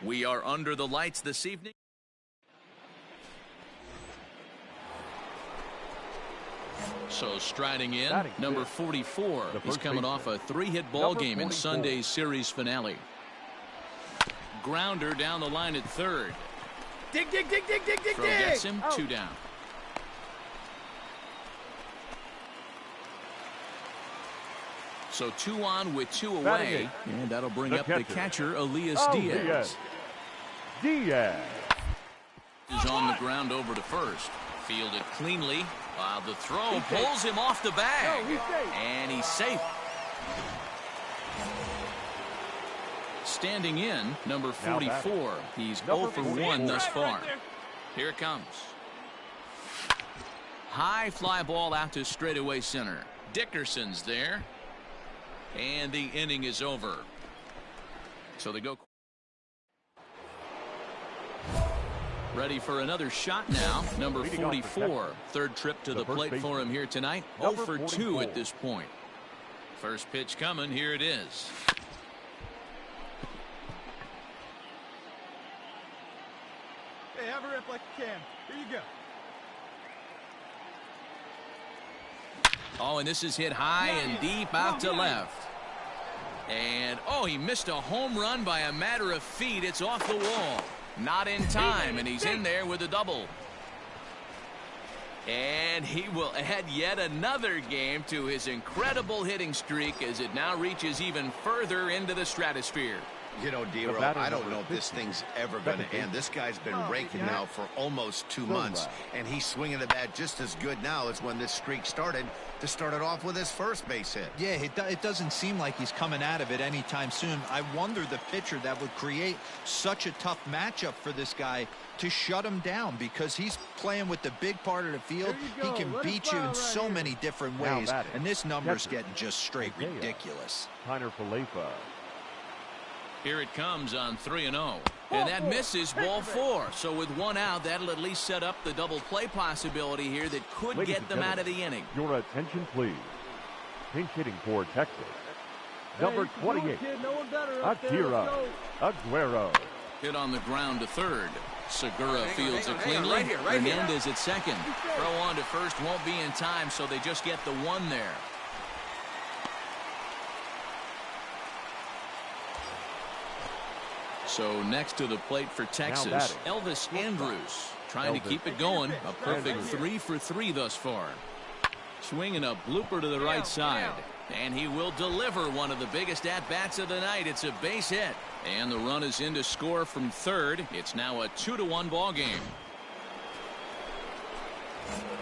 We are under the lights this evening. So striding in, number 44. He's coming off a 3-hit ball game in Sunday's series finale. Grounder down the line at third. Dig, dig, dig, dig, dig, dig, Throw gets him, 2 down. So 2 on with 2 away, and that'll bring up the catcher, Elias Diaz. Diaz is on the ground over to first. Fielded cleanly. The throw pulls him off the bag, and he's safe. Standing in, number 44. He's 0 for 1 thus far. Here it comes. High fly ball out to straightaway center. Dickerson's there. And the inning is over. So they go. Ready for another shot now. Number 44. Third trip to the plate for him here tonight. 0 for 2 at this point. First pitch coming. Here it is. Hey, have a rip like you can. Here you go. Oh, and this is hit high and deep out to left. And, oh, he missed a home run by a matter of feet. It's off the wall. Not in time, and he's in there with a double. And he will add yet another game to his incredible hitting streak as it now reaches even further into the stratosphere. You know, D-Roll, I don't know if this thing's ever going to end. This guy's been raking now for almost 2 months, and he's swinging the bat just as good now as when this streak started, to start it off with his first base hit. Yeah, it doesn't seem like he's coming out of it anytime soon. I wonder the pitcher that would create such a tough matchup for this guy to shut him down, because he's playing with the big part of the field. He can beat you in so many different ways, and this number's getting just straight ridiculous. Tyner Falefa. Here it comes on 3-0. And that misses, ball 4. So with 1 out, that'll at least set up the double play possibility here that could get them out of the inning. Your attention, please. Pinch hitting for Texas. Number 28, Akira Aguero. Hit on the ground to third. Segura fields it cleanly. Hernandez at second. Throw on to first won't be in time, so they just get the 1 there. So next to the plate for Texas, Elvis Andrus trying to keep it going. A perfect 3 for 3 thus far. Swinging a blooper to the right side. And he will deliver one of the biggest at-bats of the night. It's a base hit. And the run is in to score from third. It's now a 2-1 ball game.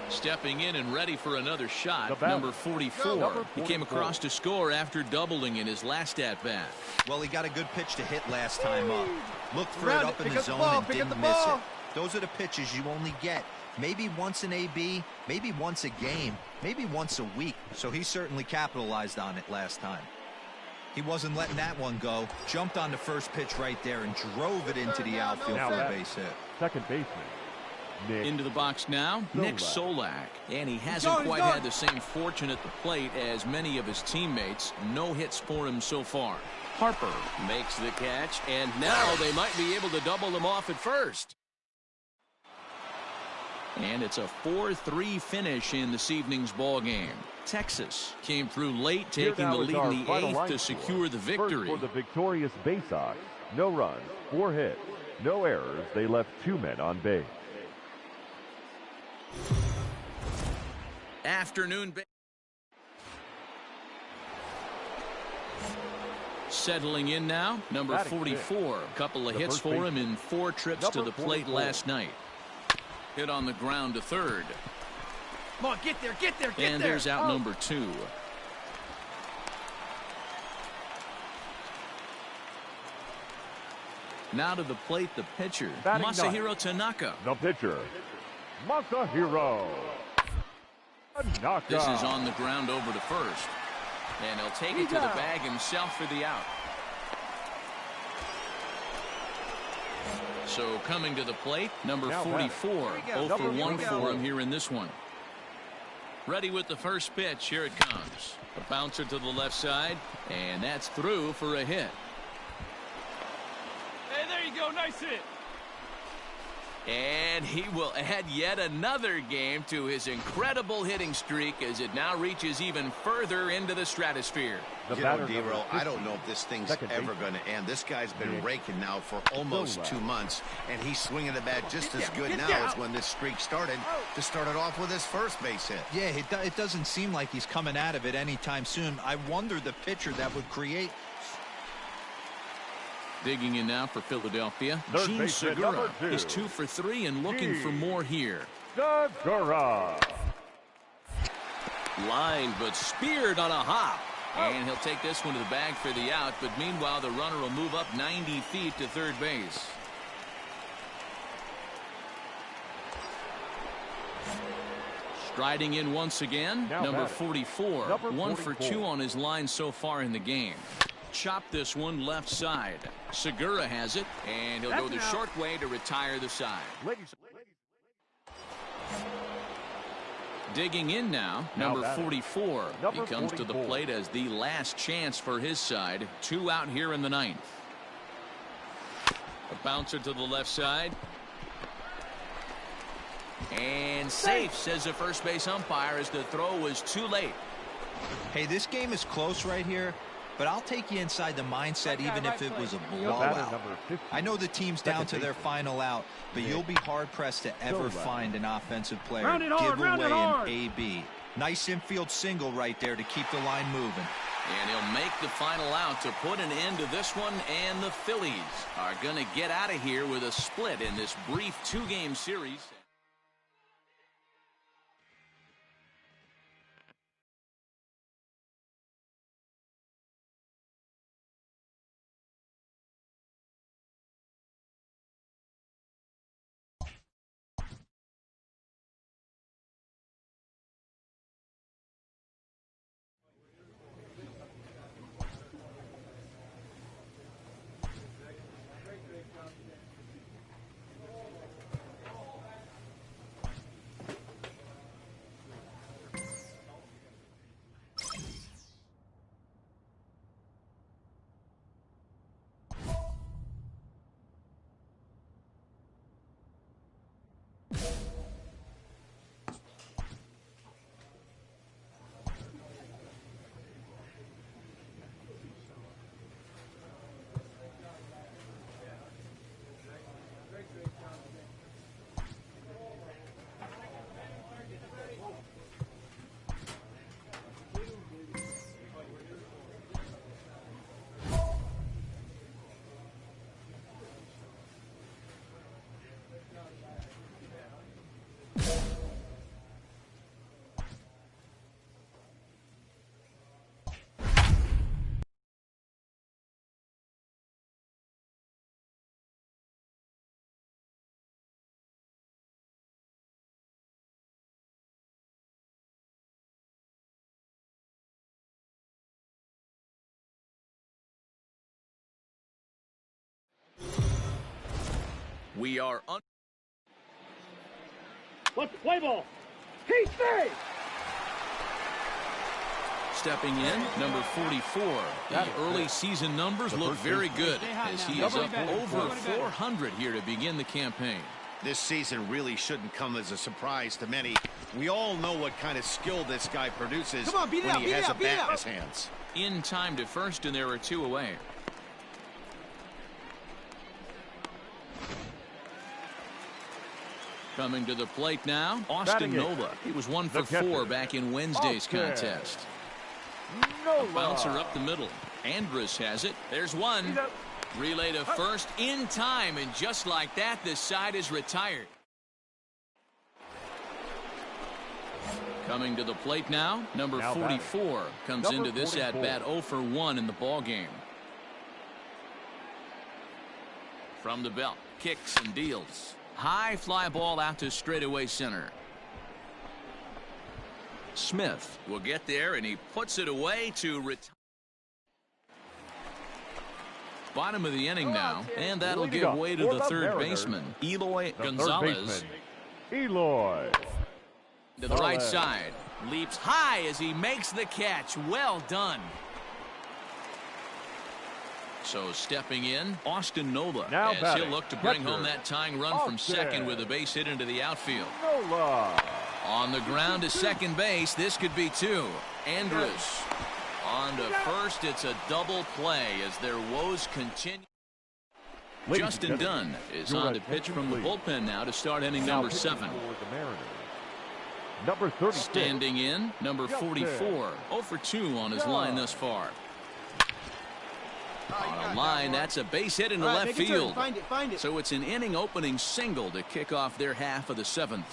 Stepping in and ready for another shot, number 44. He came across to score after doubling in his last at-bat. Well, he got a good pitch to hit last time up. Looked for it up in the zone and didn't miss it. Those are the pitches you only get maybe once an AB, maybe once a game, maybe once a week. So he certainly capitalized on it last time. He wasn't letting that one go. Jumped on the first pitch right there and drove it into the outfield for a base hit. Second baseman. Into the box now, Nick Solak. And he hasn't quite had the same fortune at the plate as many of his teammates. No hits for him so far. Harper makes the catch, and now they might be able to double them off at first. And it's a 4-3 finish in this evening's ball game. Texas came through late, taking the lead in the 8th to secure the victory. First for the victorious Bay Sox. No runs, 4 hits, no errors. They left 2 men on base. Afternoon. Settling in now, number 44. A couple of hits for him in 4 trips to the plate last night. Hit on the ground to third. Come on, get there, get there, get there. And there's out number 2. Now to the plate, the pitcher, Masahiro Tanaka. The pitcher, Masahiro Tanaka. This is on the ground over to first. And he'll take it to the bag himself for the out. So coming to the plate, number 44. 0 for 1 for him here in this one. Ready with the first pitch. Here it comes. A bouncer to the left side. And that's through for a hit. Hey, there you go. Nice hit. And he will add yet another game to his incredible hitting streak as it now reaches even further into the stratosphere. You know, D-Roll, I don't know if this thing's ever going to end. This guy's been raking now for almost 2 months, and he's swinging the bat just as good now as when this streak started to start it off with his first base hit. Yeah, it doesn't seem like he's coming out of it anytime soon. I wonder the pitcher that would create. Digging in now for Philadelphia, Gene Segura Segura is 2 for 3 and looking for more here. Segura. Line, but speared on a hop. And he'll take this one to the bag for the out, but meanwhile the runner will move up 90 feet to third base. Striding in once again, number 44. 1 for 2 on his line so far in the game. Chop this one left side. Segura has it, and he'll go the short way to retire the side. Digging in now, number 44. He comes to the plate as the last chance for his side. 2 out here in the 9th. A bouncer to the left side. And safe, says the first base umpire, as the throw was too late. Hey, this game is close right here, but I'll take you inside the mindset even if it was a blowout. I know the team's down to their final out, but you'll be hard-pressed to ever find an offensive player give away an AB. Nice infield single right there to keep the line moving. And he'll make the final out to put an end to this one, and the Phillies are going to get out of here with a split in this brief 2-game series. We are on. Let's play ball. He's safe. Stepping in, number 44. The early season numbers look very good as he is up over 400 here to begin the campaign. This season really shouldn't come as a surprise to many. We all know what kind of skill this guy produces when he has a bat in his hands. In time to first, and there are 2 away. Coming to the plate now, Austin Nola. He was 1 for 4 back in Wednesday's contest. A bouncer up the middle. Andrus has it. There's one. Relay to first in time, and just like that, this side is retired. Coming to the plate now, number 44 comes into this at-bat 0 for 1 in the ballgame. From the belt, kicks and deals. High fly ball out to straightaway center. Smith will get there, and he puts it away to retire. Bottom of the inning now, and that'll give way to the third baseman, Eloy Gonzalez. Eloy. To the right side. Leaps high as he makes the catch. Well done. So stepping in, Austin Nola, Now as batting, he'll look to bring catcher, home that tying run from second with a base hit into the outfield. Nola. On the ground to second base, this could be two. Andrus on to first. It's a double play as their woes continue. Justin Dunn is on to pitch from the bullpen now to start inning number 7. Number 36. Standing in, number 44. 0 for 2 on his line thus far. On a line, that's a base hit into left field. Find it. So it's an inning opening single to kick off their half of the 7th.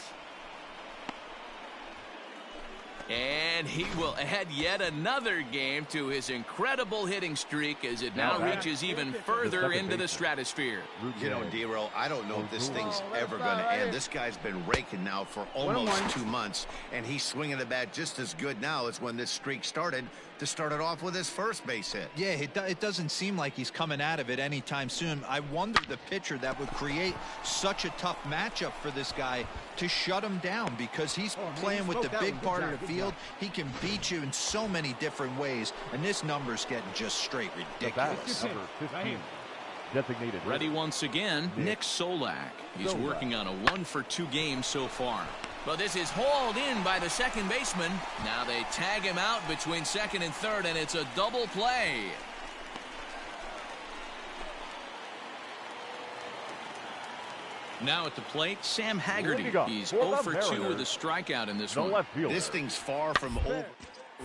And he will add yet another game to his incredible hitting streak as it now reaches even further into the stratosphere. You know, D-Roll, I don't know if this thing's ever going to end. This guy's been raking now for almost 2 months, and he's swinging the bat just as good now as when this streak started to start it off with his first base hit. Yeah, it doesn't seem like he's coming out of it anytime soon. I wonder the pitcher that would create such a tough matchup for this guy to shut him down, because he's playing with the big part of the field. He can beat you in so many different ways, and this number's getting just straight ridiculous. Number 15. Designated Ready once again, Nick Solak. He's working on a 1 for 2 game so far. But this is hauled in by the second baseman. Now they tag him out between second and third, and it's a double play. Now at the plate, Sam Haggerty. He's 0 for 2 with a strikeout in this one. This thing's far from over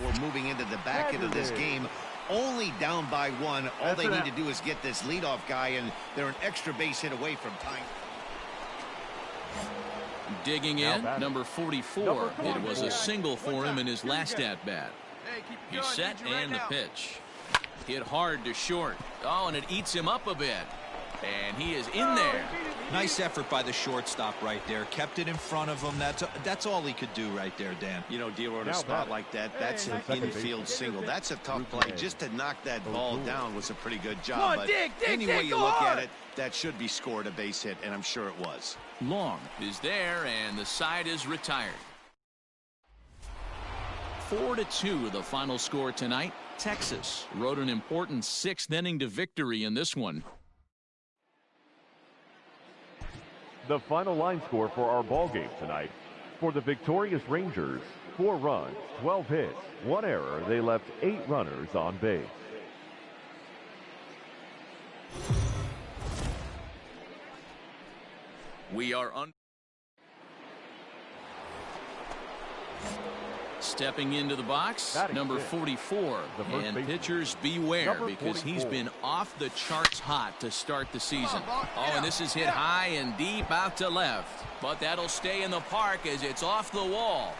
or moving into the back end of this game. Only down by 1. All they need to do is get this leadoff guy, and they're an extra base hit away from tying. Digging in, number 44. It was a single for him in his last at-bat. He's set and the pitch. Hit hard to short. Oh, and it eats him up a bit. And he is in there. Nice effort by the shortstop right there. Kept it in front of him. That's all he could do right there, Dan. You know, D-Roll, in a spot like that, that's an infield single. That's a tough play. Just to knock that ball down was a pretty good job. But any way you look at it, that should be scored a base hit, and I'm sure it was. Long is there, and the side is retired. 4-2 the final score tonight. Texas rode an important 6th inning to victory in this one. The final line score for our ball game tonight. For the victorious Rangers, 4 runs, 12 hits, 1 error. They left 8 runners on base. We are on. Stepping into the box, number 44. And pitchers beware, because he's been off the charts hot to start the season. Oh, and this is hit high and deep out to left. But that'll stay in the park as it's off the wall.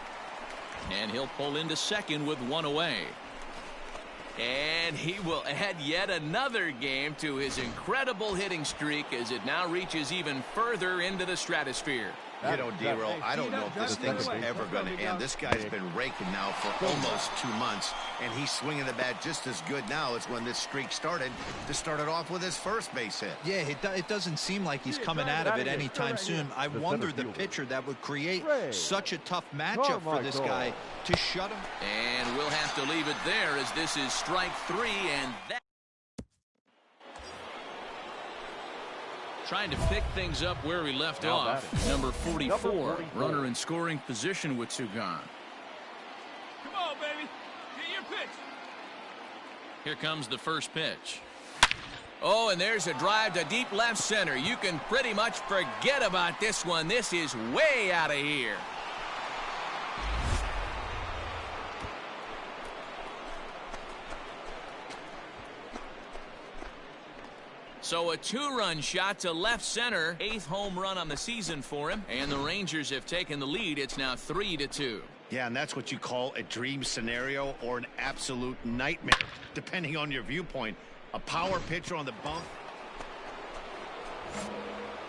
And he'll pull into second with 1 away. And he will add yet another game to his incredible hitting streak as it now reaches even further into the stratosphere. You know, D-Roll, I don't know if this thing's ever going to end. This guy's been raking now for almost 2 months, and he's swinging the bat just as good now as when this streak started to start it off with his first base hit. Yeah, it doesn't seem like he's coming out of it anytime soon. I wonder the pitcher that would create such a tough matchup for this guy to shut him. And we'll have to leave it there as this is strike 3, and that. Trying to pick things up where we left off. Number 44, runner in scoring position with 2 gone. Come on, baby. Get your pitch. Here comes the first pitch. Oh, and there's a drive to deep left center. You can pretty much forget about this one. This is way out of here. So a 2-run shot to left center. 8th home run on the season for him. And the Rangers have taken the lead. It's now 3-2. Yeah, and that's what you call a dream scenario or an absolute nightmare, depending on your viewpoint. A power pitcher on the bump.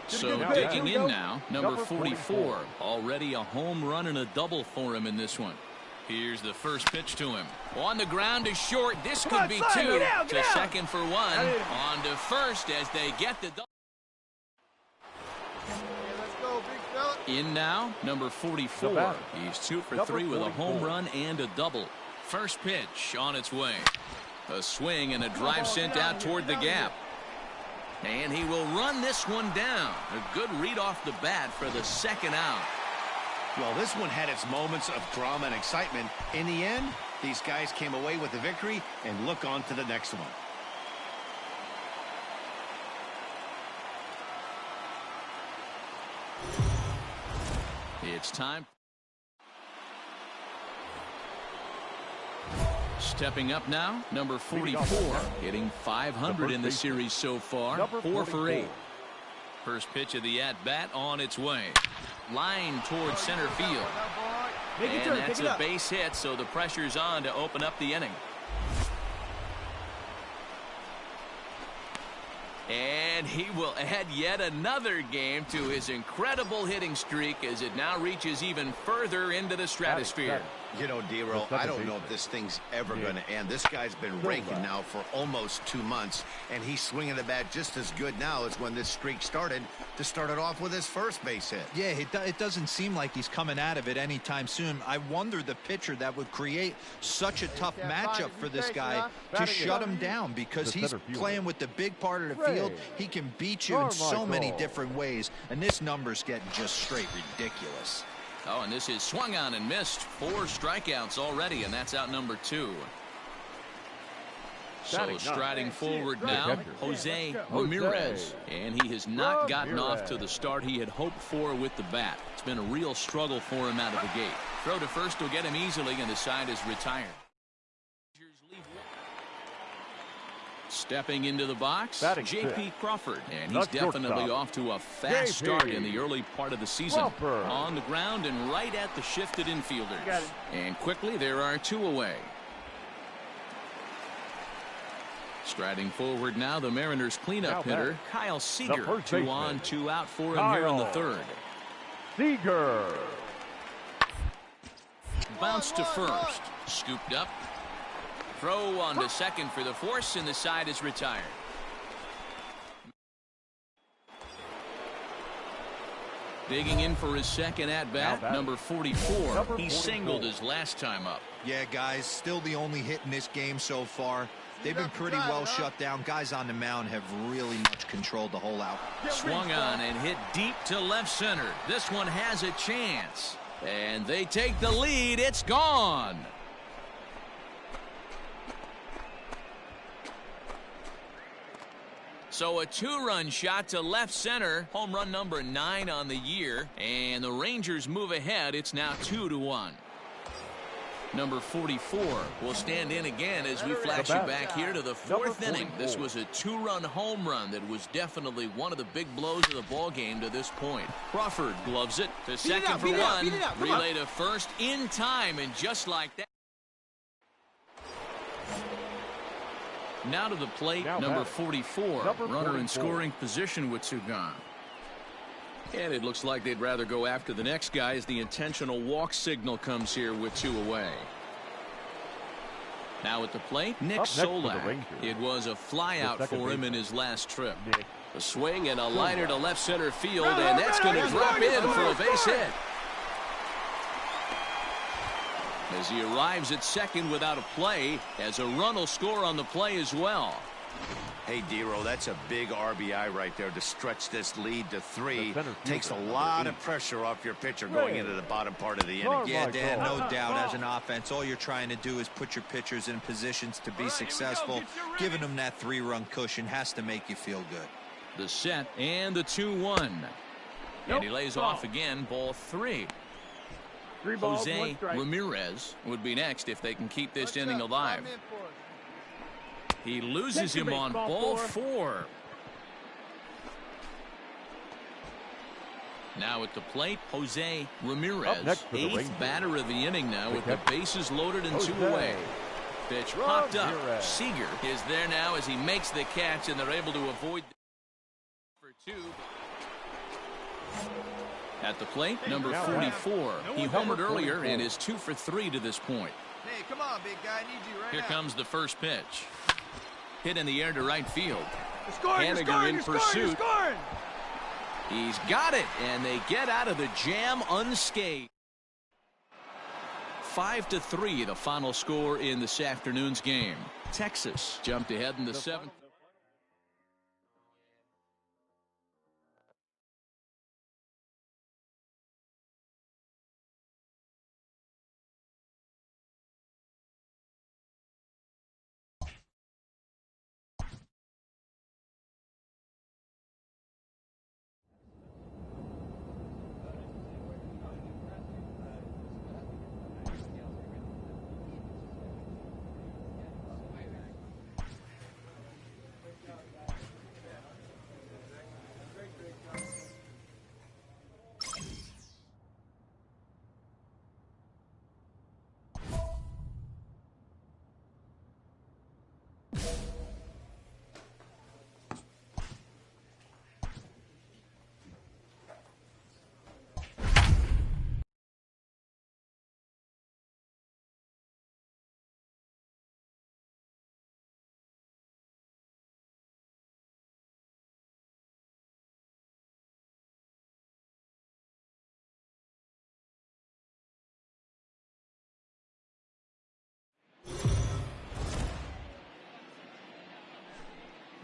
So digging in now, number 44. Already a home run and a double for him in this one. Here's the first pitch to him. On the ground to short. This could be 2. To second for 1. On to first as they get the double. Let's go, big fella. In now, number 44. He's 2 for 3 with a home run and a double. First pitch on its way. A swing and a drive sent out toward the gap. And he will run this one down. A good read off the bat for the second out. Well, this one had its moments of drama and excitement. In the end, these guys came away with the victory and look on to the next one. It's time. Stepping up now, number 44, hitting 500 in the series so far, 4 for 8. First pitch of the at-bat on its way. Line towards center field. And that's a base hit, so the pressure's on to open up the inning. And he will add yet another game to his incredible hitting streak as it now reaches even further into the stratosphere. You know, D-Roll, I don't know if this thing's ever going to end. This guy's been raking now for almost 2 months, and he's swinging the bat just as good now as when this streak started to start it off with his first base hit. Yeah, it doesn't seem like he's coming out of it anytime soon. I wonder the pitcher that would create such a tough matchup for this guy to shut him down, because he's playing with the big part of the field. He can beat you in so many different ways, and this number's getting just straight ridiculous. Oh, and this is swung on and missed. 4 strikeouts already, and that's out number 2. So striding forward now, Jose Ramirez. And he has not gotten off to the start he had hoped for with the bat. It's been a real struggle for him out of the gate. Throw to first will get him easily, and the side is retired. Stepping into the box, J.P. Crawford, and he's definitely off to a fast start in the early part of the season. On the ground and right at the shifted infielders. And quickly, there are 2 away. Striding forward now, the Mariners cleanup hitter, Kyle Seager. 2 on, 2 out for him here in the 3rd. Seager. Bounce to first. Scooped up. Throw on to second for the force, and the side is retired. Digging in for his second at-bat, number 44. He singled his last time up. Yeah, guys, still the only hit in this game so far. They've been pretty well shut down. Guys on the mound have really much controlled the whole out. Swung on and hit deep to left center. This one has a chance. And they take the lead. It's gone. So a 2-run shot to left center. Home run number 9 on the year. And the Rangers move ahead. It's now 2-1. Number 44 will stand in again as we flash you back here to the 4th inning. This was a 2-run home run that was definitely one of the big blows of the ball game to this point. Crawford gloves it to second for 1. Relay to first in time, and just like that. Now to the plate, number 44. Runner in scoring position with 2 gone. And it looks like they'd rather go after the next guy as the intentional walk signal comes here with 2 away. Now at the plate, Nick Solak. It was a flyout for him in his last trip. A swing and a liner to left center field, and that's going to drop in for a base hit. As he arrives at second without a play, as a run will score on the play as well. Hey, D-Roll, that's a big RBI right there to stretch this lead to 3. Takes a lot of pressure off your pitcher going into the bottom part of the inning. Yeah, Dan, no doubt. As an offense, all you're trying to do is put your pitchers in positions to be successful. Giving them that 3-run cushion has to make you feel good. The set and the 2-1. And he lays off again, ball 3. Jose Ramirez would be next if they can keep this inning alive. He loses him on ball 4. Now at the plate, Jose Ramirez, 8th batter of the inning now with the bases loaded and 2 away. Pitch popped up. Seager is there now as he makes the catch, and they're able to avoid for 2. At the plate, number 44. He homered earlier and is 2 for 3 to this point. Hey, come on, big guy. I need you right Here now. comes the first pitch. Hit in the air to right field. Haniger in pursuit. He's got it, and they get out of the jam unscathed. 5-3, the final score in this afternoon's game. Texas jumped ahead in the 7th.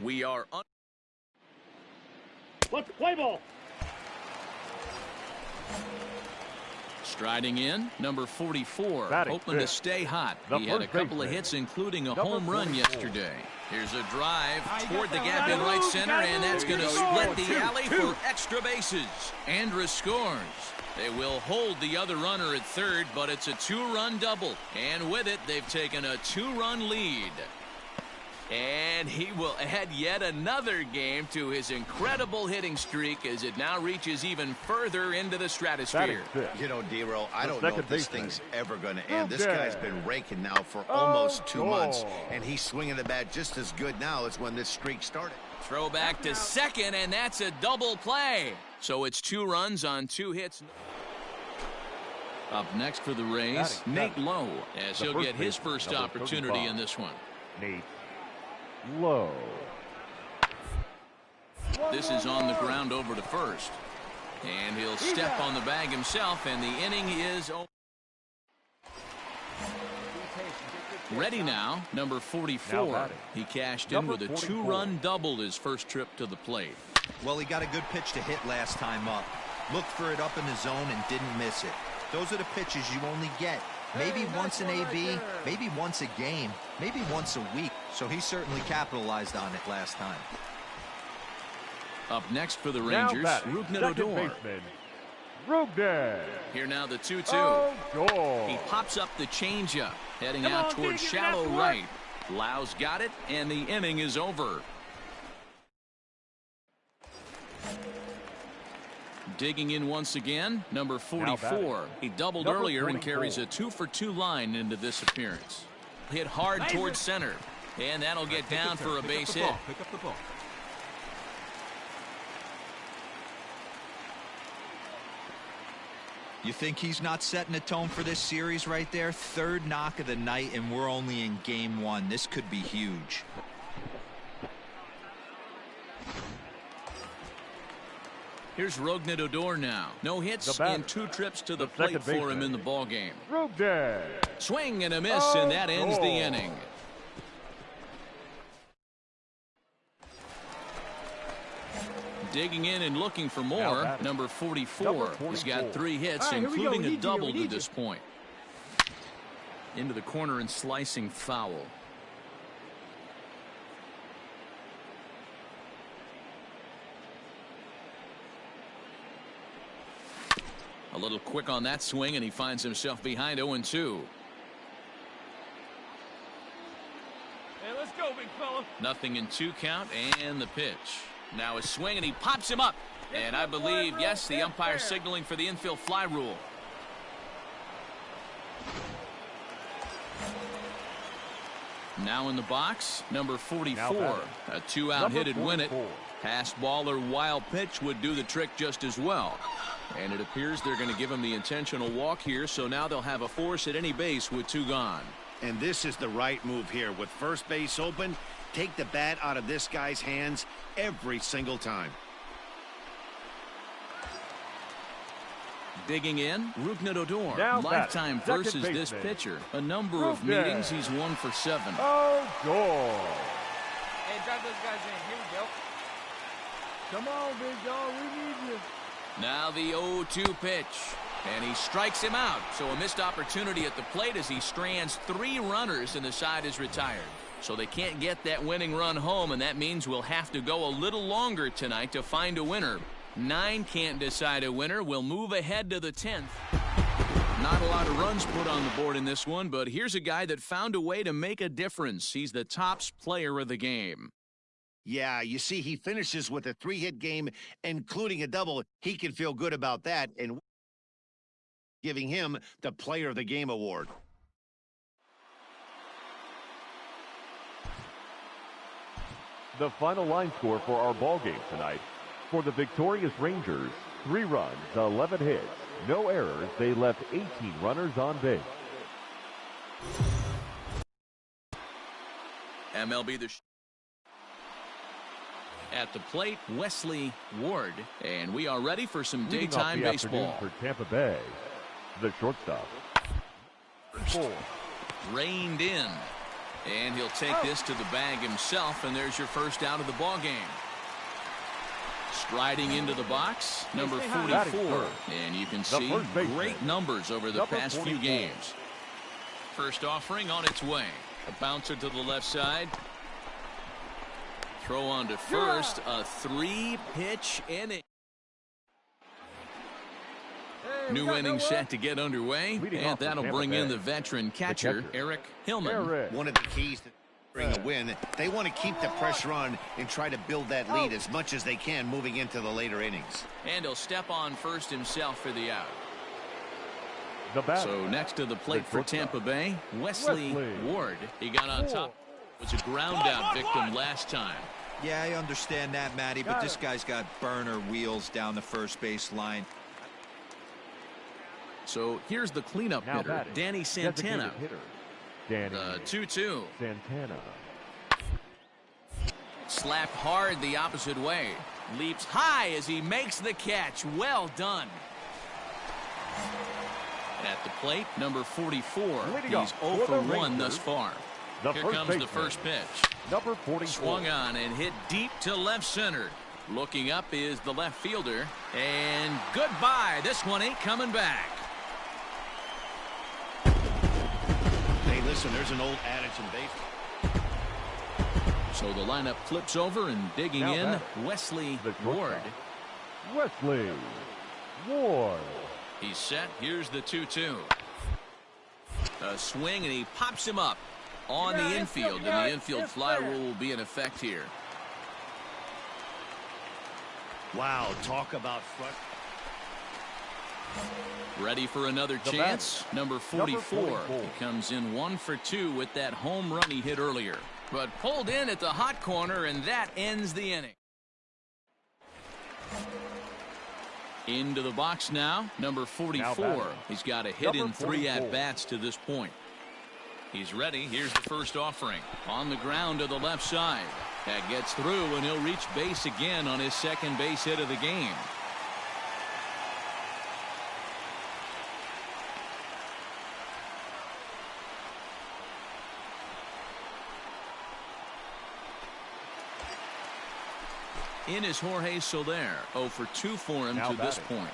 We are Let's play ball. striding in, number 44, Batting hoping to fifth. stay hot. The He had a first couple of baseman. hits, including a Number home run 44. yesterday. Here's a drive you toward got the that gap in right. right center, and that's There going you to go. split the Two, alley two. for extra bases. Andrus scores. They will hold the other runner at third, but it's a two-run double. And with it, they've taken a two-run lead. And he will add yet another game to his incredible hitting streak as it now reaches even further into the stratosphere. You know, D-Roll, I don't know if this thing's ever going to end. This Okay. guy's been raking now for almost 2 months, and he's swinging the bat just as good now as when this streak started. Throw back to second, and that's a double play. So it's 2 runs on 2 hits. Up next for the Rays, Nate Lowe, as he'll get his first opportunity in this one. Nate Lowe. This is on the ground over to first. And he'll step on the bag himself, and the inning is over. Ready now, number 44. He cashed in with a 2-run double his first trip to the plate. Well, he got a good pitch to hit last time up. Looked for it up in the zone and didn't miss it. Those are the pitches you only get. Maybe once an AB, maybe once a game, maybe once a week. So he certainly capitalized on it last time. Up next for the Rangers, Rougned Odor. Rougned. Here now the 2-2. Odor. He pops up the changeup, heading Come out on, towards Keegan, shallow that's right. Lau's got it, and the inning is over. Digging in once again, number 44. He doubled Number earlier and 44. carries a 2-for-2 line into this appearance. Hit hard towards center, and that'll get down for a base hit. Pick up the ball. You think he's not setting a tone for this series right there? 3rd knock of the night, and we're only in game 1. This could be huge. Here's Rougned Odor now. No hits in 2 trips to the plate for him in the ballgame. Rougned. Swing and a miss, and that ends the inning. Digging in and looking for more, number 44. He's got 3 hits, including a double to this point. Into the corner and slicing foul. A little quick on that swing, and he finds himself behind 0-2. Hey, let's go, big fella. Nothing in 2 count, and the pitch. Now a swing, and he pops him up. And I believe, yes, the umpire signaling for the infield fly rule. Now in the box, number 44. A 2-out hit would win it. Passed ball or wild pitch would do the trick just as well. And it appears they're going to give him the intentional walk here, so now they'll have a force at any base with 2 gone. And this is the right move here. With first base open, take the bat out of this guy's hands every single time. Digging in, Rougned Odor. Now Lifetime batting, versus second this baseman. pitcher. A number of Rougned. meetings, he's 1 for 7. Odor. Hey, drive those guys in. Here we go. Come on, big dog. We need you. Now the 0-2 pitch. And he strikes him out. So a missed opportunity at the plate as he strands 3 runners and the side is retired. So they can't get that winning run home, and that means we'll have to go a little longer tonight to find a winner. 9 can't decide a winner. We'll move ahead to the 10th. Not a lot of runs put on the board in this one, but here's a guy that found a way to make a difference. He's the tops player of the game. Yeah, you see, he finishes with a 3-hit game, including a double. He can feel good about that, and giving him the Player of the Game award. The final line score for our ball game tonight. For the victorious Rangers, 3 runs, 11 hits, no errors. They left 18 runners on base. MLB at the plate, Wesley Ward, and we are ready for some Leading daytime off the baseball. afternoon for Tampa Bay, the shortstop. 4. Reined in, And he'll take this to the bag himself, and there's your first out of the ball game. Striding into the box, number 44. And you can see great numbers over the past few games. First offering on its way. A bouncer to the left side. Throw on to first. A 3-pitch inning. New inning set to get underway, and that'll bring in the veteran catcher, Eric Hillman. One of the keys to bring a win, they want to keep the pressure on and try to build that lead as much as they can moving into the later innings. And he'll step on first himself for the out. So next to the plate for Tampa Bay, Wesley Ward. He got on top. Was a ground out victim last time. Yeah, I understand that, Matty, but this guy's got burner wheels down the first base line. So here's the cleanup hitter, Danny Santana. The 2-2. Santana. Slapped hard the opposite way. Leaps high as he makes the catch. Well done. At the plate, number 44. He's 0 for 1 thus far. Here comes the first pitch. Number 44. Swung on and hit deep to left center. Looking up is the left fielder. And goodbye. This one ain't coming back. Hey, listen, there's an old adage in baseball. So the lineup flips over, and digging in, Wesley Ward. Wesley Ward. He's set. Here's the 2-2. A swing, and he pops him up on the infield, and the infield fly rule will be in effect here. Wow, talk about front. Ready for another chance. Number 44. He comes in 1 for 2 with that home run he hit earlier. But pulled in at the hot corner, and that ends the inning. Into the box now, number 44. He's got a hit in 3 at-bats to this point. He's ready. Here's the first offering. On the ground to the left side. That gets through, and he'll reach base again on his second base hit of the game. In is Jorge Soler. 0 for 2 for him to this point.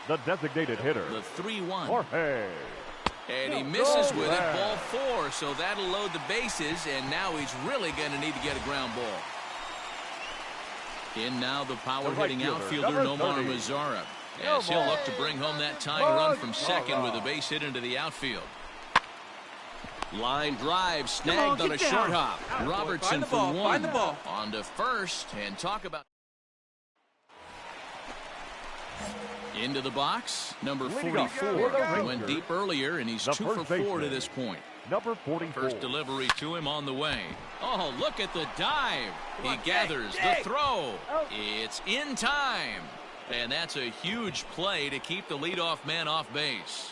The designated hitter. The 3-1. Jorge. And he misses with it. Ball 4. So that'll load the bases. And now he's really going to need to get a ground ball. In now the power-hitting outfielder, Nomar Mazara. As he'll look to bring home that tying run from second with a base hit into the outfield. Line drive snagged on a short hop. Robertson for 1. On to first. And talk about... Into the box, number 44. He went deep earlier, and he's 2 for 4 to this point. Number 44. First delivery to him on the way. Oh, look at the dive. He gathers the throw. It's in time. And that's a huge play to keep the leadoff man off base.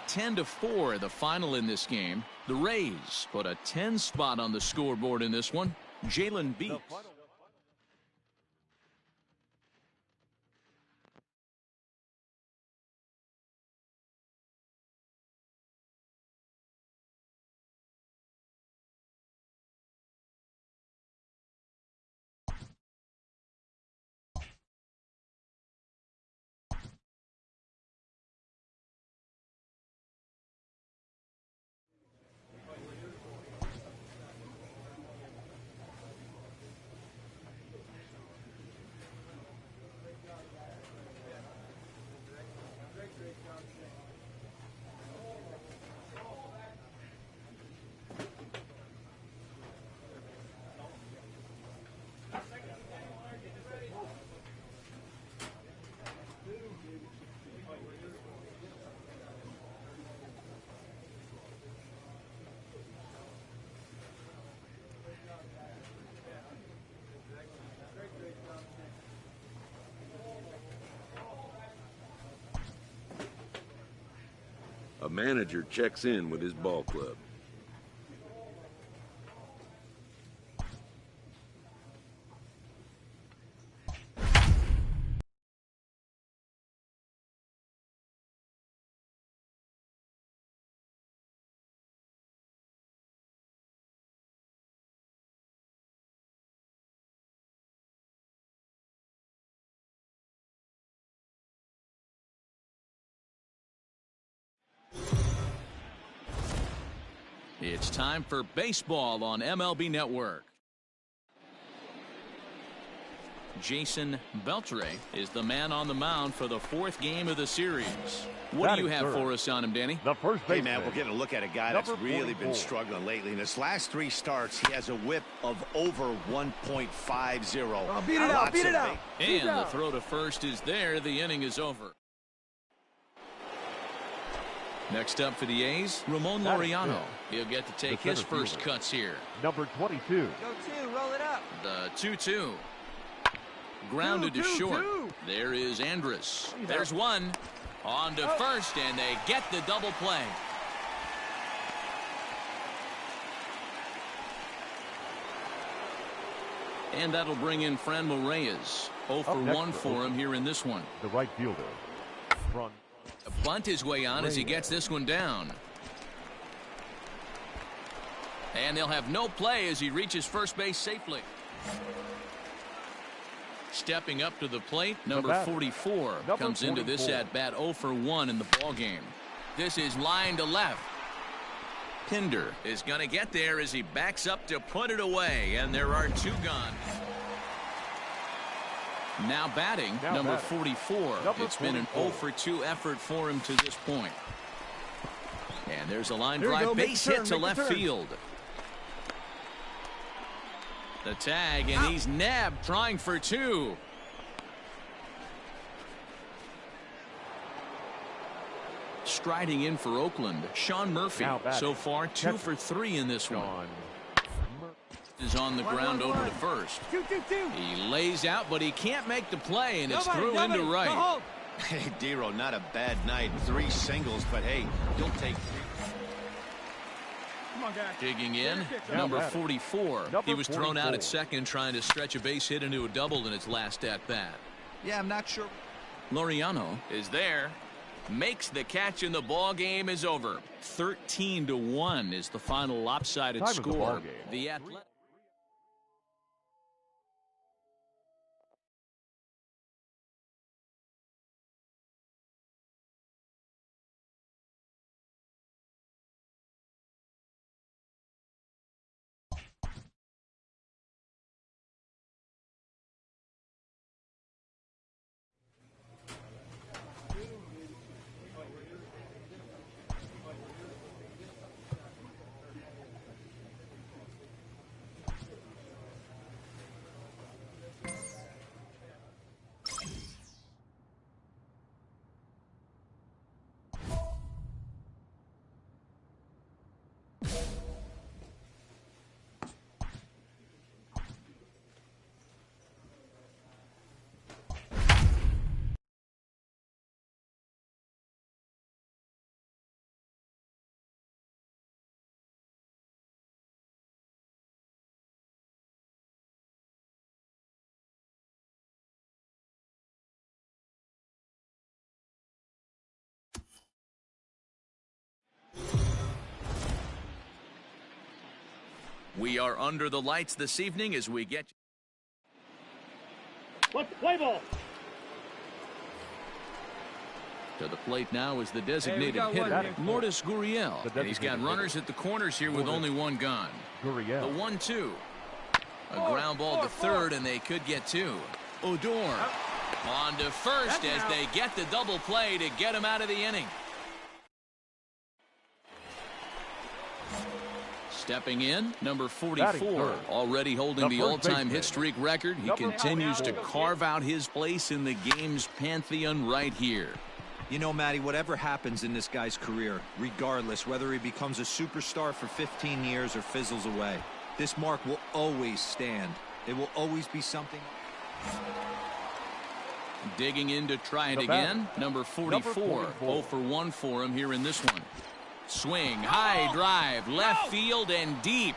(10-4) the final in this game. The Rays put a 10 spot on the scoreboard in this one. Jalen Beeks. A manager checks in with his ball club. It's time for baseball on MLB Network. Jason Beltre is the man on the mound for the 4th game of the series. What do you have for us on him, Danny? The first Hey, baseman. man, we're getting a look at a guy that's really been struggling lately. In his last 3 starts, he has a whip of over 1.50. Oh, beat it out, beat it out. And the throw to first is there. The inning is over. Next up for the A's, Ramon Laureano. He'll get to take his first cuts here. Number 22. Go 2, roll it up. The 2-2. Grounded to short. There is Andrus. There's one. On to first, and they get the double play. And that'll bring in Franmil Reyes. 0 for 1 for him here in this one. The right fielder. Front. Bunt his way on as he gets this one down. And they'll have no play as he reaches first base safely. Stepping up to the plate, number 44 comes into this at bat 0 for 1 in the ball game. This is line to left. Pinder is going to get there as he backs up to put it away, and there are 2 gone. Now batting, number 44. It's been an 0 for 2 effort for him to this point. And there's a line drive base hit to left field. The tag, and he's nabbed trying for 2. Striding in for Oakland, Sean Murphy. So far 2 for 3 in this one. Is on the ground over to first. He lays out, but he can't make the play, and it's through into right. Hey, Dero, not a bad night. 3 singles, but hey, you'll take 3. Digging in, number 44. He was thrown out at second trying to stretch a base hit into a double in its last at bat. Yeah, I'm not sure. Laureano is there, makes the catch, and the ball game is over. 13-1 is the final lopsided score. The Athletic. We are under the lights this evening as we get. Let's play ball. To the plate now is the designated hitter, Lourdes Gurriel. And he's got runners at the corners here with only 1 gone. The 1-2. A ground ball to third, and they could get 2. Odor on to first as they get the double play to get him out of the inning. Stepping in, number 44, already holding the all-time hit streak record. He continues to carve out his place in the game's pantheon right here. You know, Matty, whatever happens in this guy's career, regardless whether he becomes a superstar for 15 years or fizzles away, this mark will always stand. It will always be something. Digging in to try it again, number 44. 0 for 1 for him here in this one. Swing, high drive, left field and deep.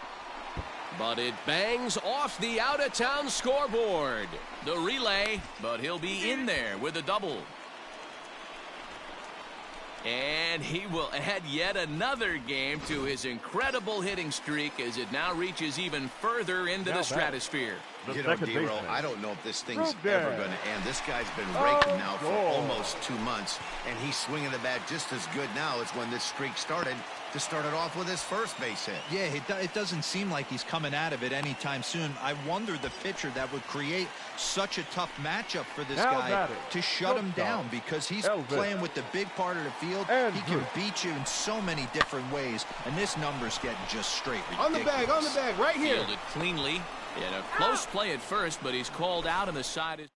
But it bangs off the out-of-town scoreboard. The relay, but he'll be in there with a double. And he will add yet another game to his incredible hitting streak as it now reaches even further into the stratosphere. You know, D-Roll, I don't know if this thing's ever going to end. This guy's been raking now for almost 2 months, and he's swinging the bat just as good now as when this streak started to start it off with his first base hit. Yeah, it doesn't seem like he's coming out of it anytime soon. I wonder the pitcher that would create such a tough matchup for this guy to shut him down, because he's playing with the big part of the field. He can beat you in so many different ways, and this number's getting just straight ridiculous. On the bag, right here. Fielded cleanly. In a close play at first, but he's called out on the side.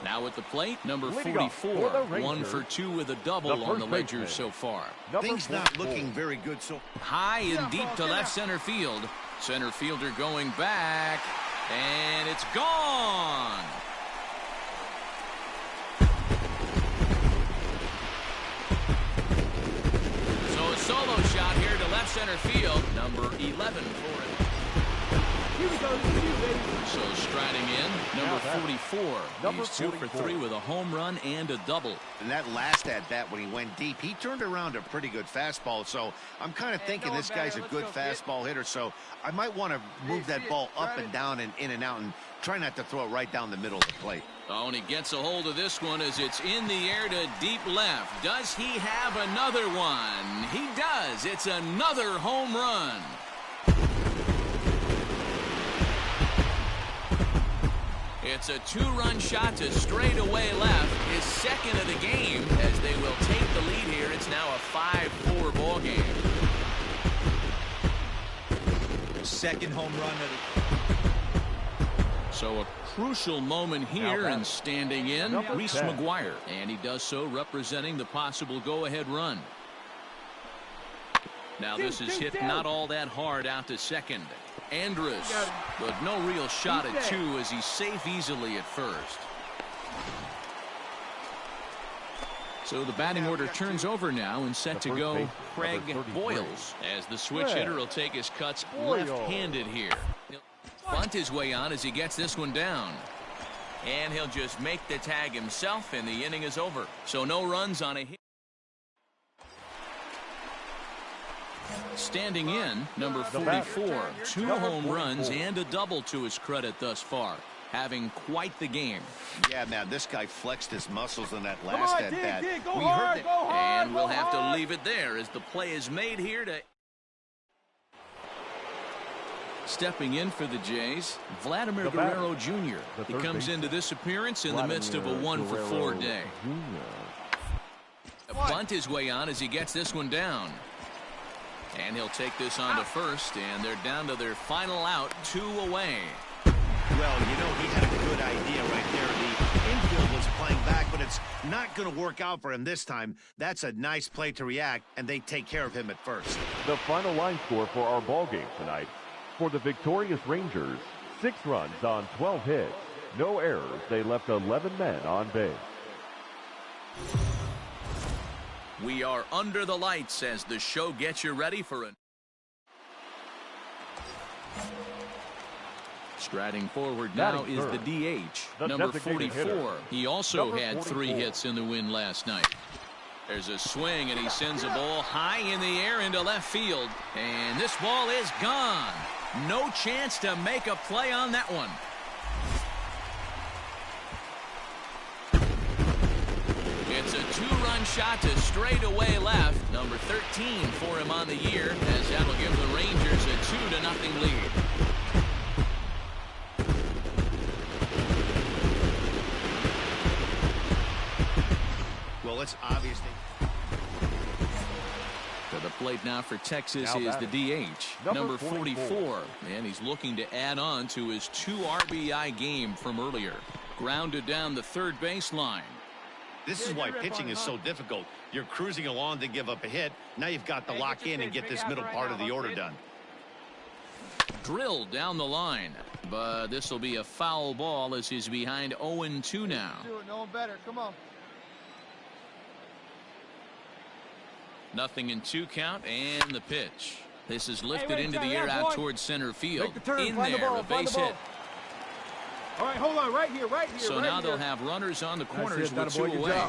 Now at the plate, number 44, 1 for 2 with a double on the ledger so far. Things not looking very good so high and deep to left center field. Center fielder going back, and it's gone. So a solo shot here to left center field, number 11 for it. Here we go. This is you, baby. So striding in, number 44. He's 2 for 3 with a home run and a double. And that last at-bat when he went deep, he turned around a pretty good fastball. So I'm kind of thinking this guy's a good fastball hitter. So I might want to move that ball up and down and in and out and try not to throw it right down the middle of the plate. Oh, and he gets a hold of this one as it's in the air to deep left. Does he have another one? He does. It's another home run. It's a 2-run shot to straightaway left, his second of the game, as they will take the lead here. It's now a 5-4 ball game. Second home run of the... So a crucial moment here, and standing in, Reese McGuire. And he does so representing the possible go-ahead run. Now this is hit not all that hard out to second. Andrus, but no real shot at 2 as he's safe easily at first. So the batting order turns over now and set to go Craig Boyles, as the switch hitter will take his cuts left-handed here. He'll bunt his way on as he gets this one down. And he'll just make the tag himself, and the inning is over. So no runs on a hit. Standing in, number 44, 2 home runs and a double to his credit thus far. Having quite the game. Yeah, man, this guy flexed his muscles in that last at-bat. We heard that. And we'll have to leave it there as the play is made here to... Stepping in for the Jays, Vladimir Guerrero Jr. He comes into this appearance in the midst of a 1-for-4 day. Bunt his way on as he gets this one down. And he'll take this on to first, and they're down to their final out, 2 away. Well, you know, he had a good idea right there. The infield was playing back, but it's not going to work out for him this time. That's a nice play to react, and they take care of him at first. The final line score for our ball game tonight. For the victorious Rangers, 6 runs on 12 hits. No errors. They left 11 men on base. We are under the lights as the show gets you ready for a... Striding forward now is the DH, number 44. He also had 3 hits in the win last night. There's a swing, and he sends a ball high in the air into left field. And this ball is gone. No chance to make a play on that one. It's a 2-run shot to straightaway left. Number 13 for him on the year, as that'll give the Rangers a 2-0 lead. Well, it's obvious. To the plate now for Texas is the DH, number 44. And he's looking to add on to his 2 RBI game from earlier. Grounded down the third baseline. This is why pitching is so difficult. You're cruising along to give up a hit. Now you've got to lock in and get this middle part of the order done. Drilled down the line, but this will be a foul ball as he's behind 0-2 now. No one better. Come on. Nothing in 2 count, and the pitch. This is lifted into the air out towards center field. In there, a base hit. All right, hold on, right here. So now they'll have runners on the corners with 2 away.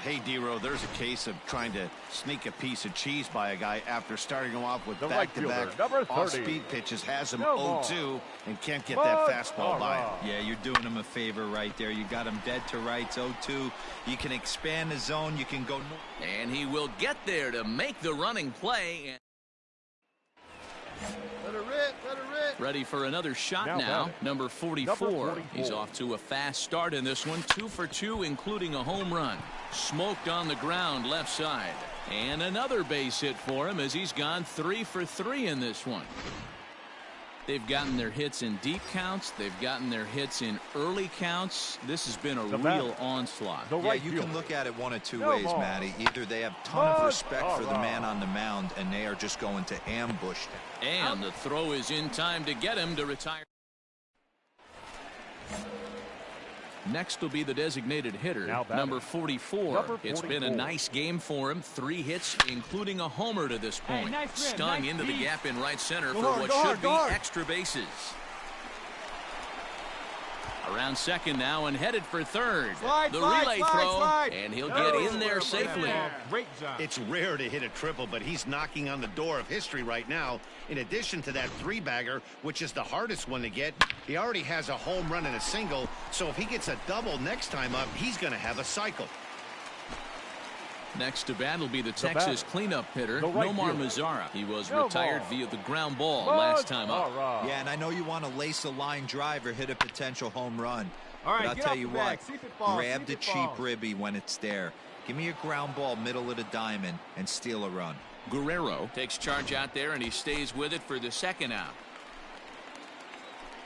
Hey, D-Row, there's a case of trying to sneak a piece of cheese by a guy after starting him off with back-to-back off-speed pitches, has him 0-2, and can't get that fastball by him. Yeah, you're doing him a favor right there. You got him dead to rights, 0-2. You can expand the zone. You can go. And he will get there to make the running play. Let it rip. Ready for another shot now. Number 44. He's off to a fast start in this one. 2 for 2, including a home run. Smoked on the ground left side. And another base hit for him as he's gone 3 for 3 in this one. They've gotten their hits in deep counts. They've gotten their hits in early counts. This has been a real onslaught. Yeah, you can look at it one of 2 ways, Matty. Either they have a ton of respect for the man on the mound, and they are just going to ambush him. And the throw is in time to get him to retire. Next will be the designated hitter, number 44. It's been a nice game for him. 3 hits, including a homer to this point. Stung into the gap in right center for what should be extra bases. Around second now and headed for third. The relay throw, and he'll get in there safely. It's rare to hit a triple, but he's knocking on the door of history right now. In addition to that 3-bagger, which is the hardest one to get, he already has a home run and a single, so if he gets a double next time up, he's going to have a cycle. Next to bat will be the Texas cleanup hitter, Nomar Mazara. He was retired via the ground ball last time up. Yeah, and I know you want to lace a line drive or hit a potential home run. All right, but I'll tell you what, grab the cheap ribby when it's there. Give me a ground ball middle of the diamond and steal a run. Guerrero takes charge out there, and he stays with it for the second out.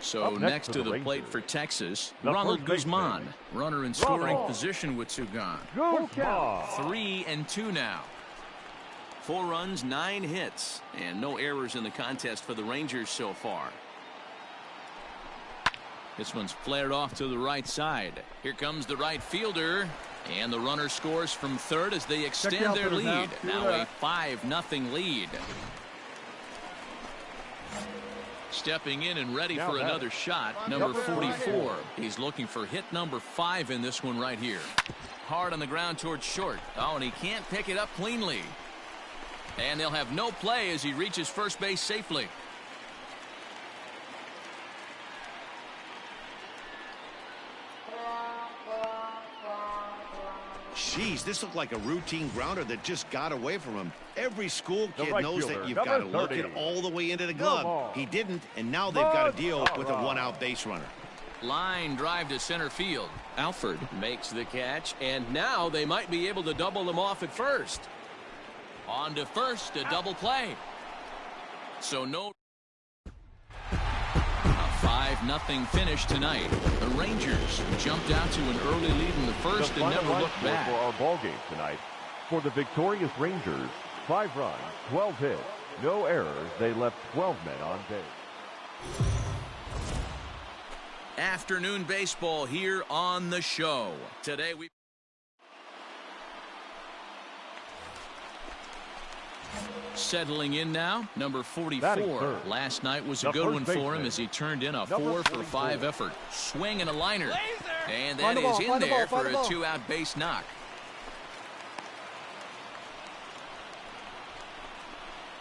So next to the plate for Texas, Ronald Guzman, runner in scoring position with 2 gone. 3-2 now. 4 runs, 9 hits, and no errors in the contest for the Rangers so far. This one's flared off to the right side. Here comes the right fielder, and the runner scores from third as they extend their lead. Now a 5-0 lead. Stepping in and ready for another shot, number 44. He's looking for hit number 5 in this one right here. Hard on the ground towards short. Oh, and he can't pick it up cleanly. And they'll have no play as he reaches first base safely. Jeez, this looked like a routine grounder that just got away from him. Every school kid knows that you've got to look it all the way into the glove. He didn't, and now they've got to deal with a 1-out base runner. Line drive to center field. Alford makes the catch, and now they might be able to double them off at first. On to first, a double play. So no. A 5-0 finish tonight. The Rangers jumped out to an early lead in the first and never looked back. For our ball game tonight, for the victorious Rangers, 5 runs, 12 hits, no errors. They left 12 men on base. Afternoon baseball here on the show. Today we settling in now, number 44. Last night was a good one for him as he turned in a 4 for 5 effort. Swing and a liner. And that is in there for a 2-out base knock.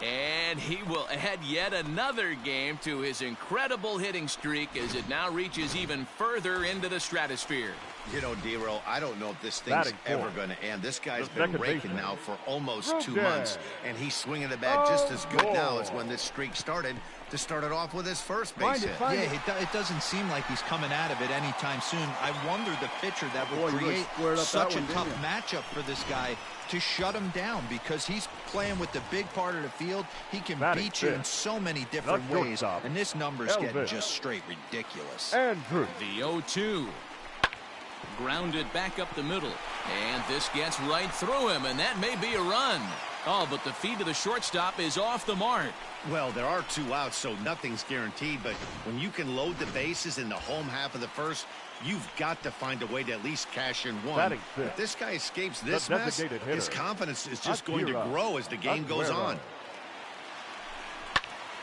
And he will add yet another game to his incredible hitting streak as it now reaches even further into the stratosphere. You know, D-Row, I don't know if this thing's ever going to end. This guy's been raking now for almost 2 months, and he's swinging the bat just as good now as when this streak started, to start it off with his first base hit. Yeah, it doesn't seem like he's coming out of it anytime soon. I wonder the pitcher that would create such a tough matchup for this guy to shut him down, because he's playing with the big part of the field. He can beat you in so many different ways, and this number's getting just straight ridiculous. Andrew. The 0-2. Grounded back up the middle, and this gets right through him, and that may be a run. Oh, but the feed to the shortstop is off the mark. Well, there are 2 outs, so nothing's guaranteed, but when you can load the bases in the home half of the first, you've got to find a way to at least cash in 1. If this guy escapes this mess, his confidence is just going to grow as the game goes on.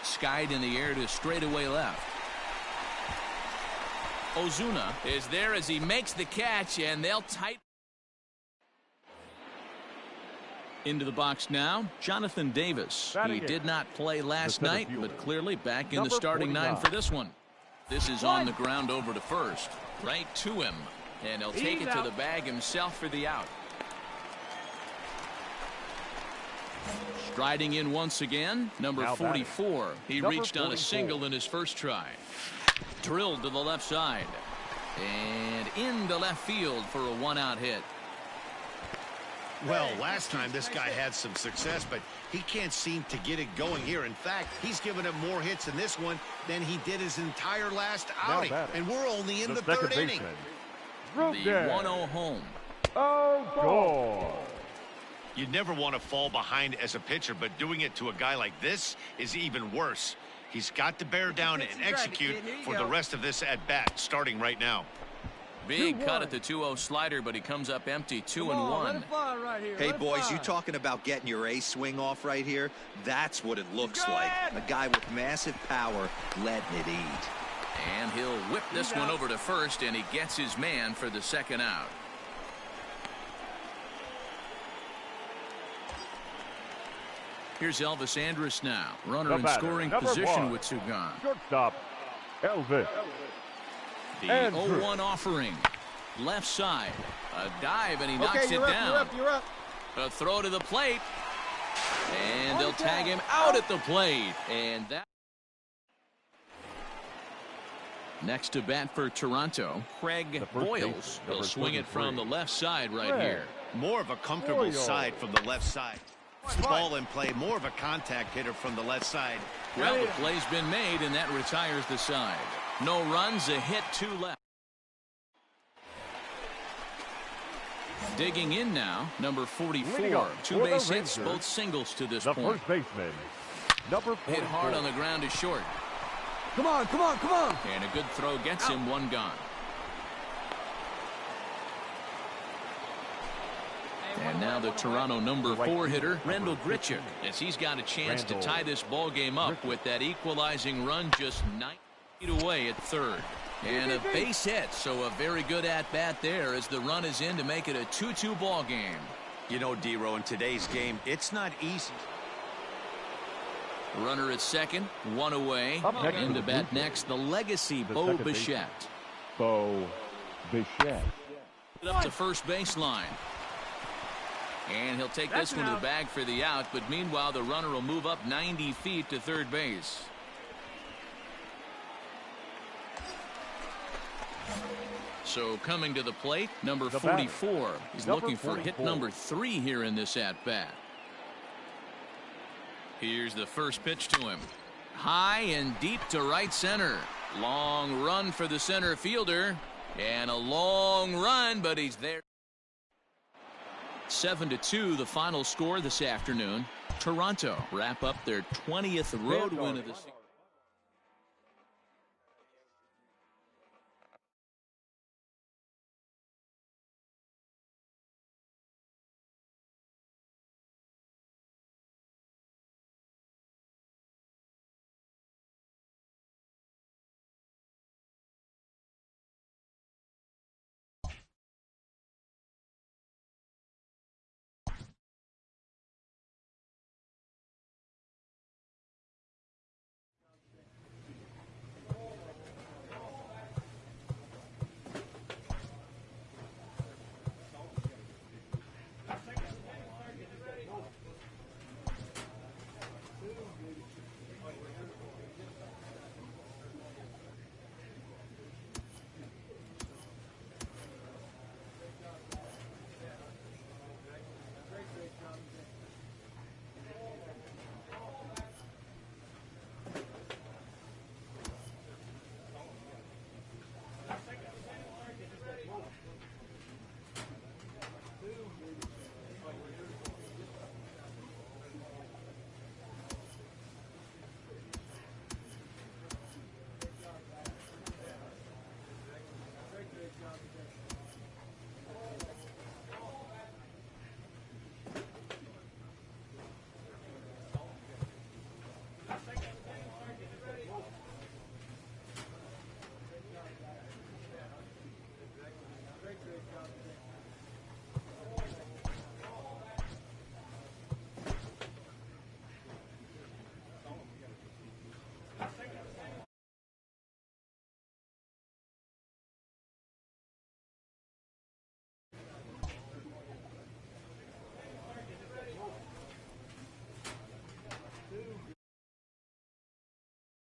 Skied in the air to straightaway left. Ozuna is there as he makes the catch, and they'll tighten. Into the box now, Jonathan Davis. He did not play last night, but clearly back in the starting 9 for this one. This is on the ground over to first. Right to him. And he'll take it to the bag himself for the out. Striding in once again, number 44. He reached on a single in his first try. Drilled to the left side. And into left field for a one-out hit. Well, last time this guy had some success, but he can't seem to get it going here. In fact, he's given him more hits in this one than he did his entire last outing. And we're only in the third inning. The 1-0 home. Oh, goal. You never want to fall behind as a pitcher, but doing it to a guy like this is even worse. He's got to bear down and execute for the rest of this at-bat, starting right now. Big cut at the 2-0 slider, but he comes up empty, 2-1. Hey, boys, you talking about getting your ace swing off right here? That's what it looks like. A guy with massive power letting it eat. And he'll whip this one over to first, and he gets his man for the second out. Here's Elvis Andrus now. Runner in scoring position with two gone. Shortstop, Elvis. The 0-1 offering. Left side. A dive, and he knocks it down. You're up. A throw to the plate. And they'll tag him out at the plate. And that. Next to bat for Toronto, Craig Boyles. He'll swing it from the left side right here. More of a comfortable side from the left side. Ball in play, more of a contact hitter from the left side. Well, the play's been made, and that retires the side. No runs, a hit, 2 left. Digging in now, number 44. 2 base hits, both singles to this point. The first baseman, number 44. Hit hard on the ground is short. Come on, come on, come on. And a good throw gets him, 1 gone. And now the Toronto number 4 hitter, Randall Grichuk, as he's got a chance to tie this ball game up with that equalizing run just 9 feet away at third. And a base hit, so a very good at-bat there as the run is in to make it a 2-2 ball game. You know, D-Row, in today's game, it's not easy. Runner at second, 1 away. In to bat next, the legacy Bo Bichette. Bo Bichette. Up to first baseline. And he'll take this one to the bag for the out, but meanwhile the runner will move up 90 feet to third base. So coming to the plate, number 44. He's looking for hit number 3 here in this at-bat. Here's the first pitch to him. High and deep to right center. Long run for the center fielder. And a long run, but he's there. 7-2, the final score this afternoon. Toronto wrap up their 20th road win of the season.